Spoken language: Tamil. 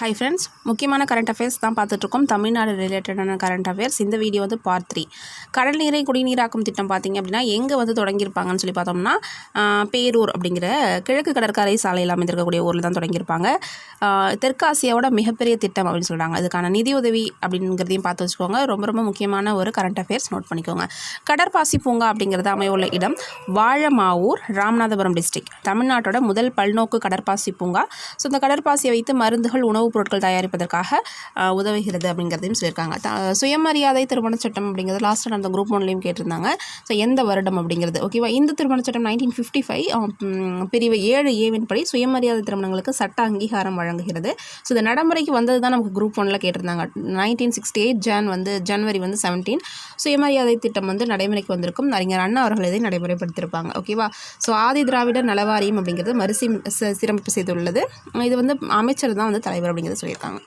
ஹை ஃப்ரெண்ட்ஸ், முக்கியமான கரண்ட் அஃபேர்ஸ் தான் பார்த்துட்ருக்கோம். தமிழ்நாடு ரிலேட்டடான கரண்ட் அஃபேர்ஸ். இந்த வீடியோ வந்து பார்ட் 3. கடல் நீரை குடிநீராக்கும் திட்டம் பார்த்திங்க அப்படின்னா எங்கே வந்து தொடங்கியிருப்பாங்கன்னு சொல்லி பார்த்தோம்னா பேரூர் அப்படிங்கிற கிழக்கு கடற்கரை சாலையில் அமைந்திருக்கக்கூடிய ஊரில் தான் தொடங்கியிருப்பாங்க. தெற்காசியாவோட மிகப்பெரிய திட்டம் அப்படின்னு சொல்கிறாங்க. அதுக்கான நிதி உதவி அப்படிங்கிறதையும் பார்த்து வச்சுக்கோங்க. ரொம்ப ரொம்ப முக்கியமான ஒரு கரண்ட் அஃபேர்ஸ் நோட் பண்ணிக்கோங்க. கடற்பாசி பூங்கா அப்படிங்கிறது அமையுள்ள இடம் வாழமாவூர், ராமநாதபுரம் டிஸ்ட்ரிக்ட். தமிழ்நாட்டோட முதல் பல்நோக்கு கடற்பாசி பூங்கா. ஸோ இந்த கடற்பாசியை வைத்து மருந்துகள், உணவுப் பொருட்கள் தயாரிப்பதற்காக உதவுகிறது அப்படிங்கிறதையும் சொல்லியிருக்காங்க. சுயமரியாதை திருமண சட்டம் அப்படிங்கிறது லாஸ்ட்டு நடந்த குரூப் 1லையும் கேட்டிருந்தாங்க. ஸோ எந்த வருடம் அப்படிங்கிறது ஓகேவா. இந்த திருமண சட்டம் 1955 பிரிவு 7A படி சுயமரியாதை திருமணங்களுக்கு சட்ட அங்கீகாரம் வழங்குகிறது. ஸோ இந்த நடைமுறைக்கு வந்தது தான் நமக்கு குரூப் 1ல் கேட்டிருந்தாங்க. 1968 ஜனவரி 17 சுயமரியாதை திட்டம் வந்து நடைமுறைக்கு வந்திருக்கும். அறிஞர் அண்ணா அவர்கள் இதை நடைமுறைப்படுத்தியிருப்பாங்க. ஓகேவா. ஸோ ஆதி திராவிடர் நலவாரியம் அப்படிங்கிறது சீரமைப்பு செய்துள்ளது. இது வந்து அமைச்சர் தான் வந்து தலைவர் அப்படிங்கிறத சொல்லியிருக்காங்க.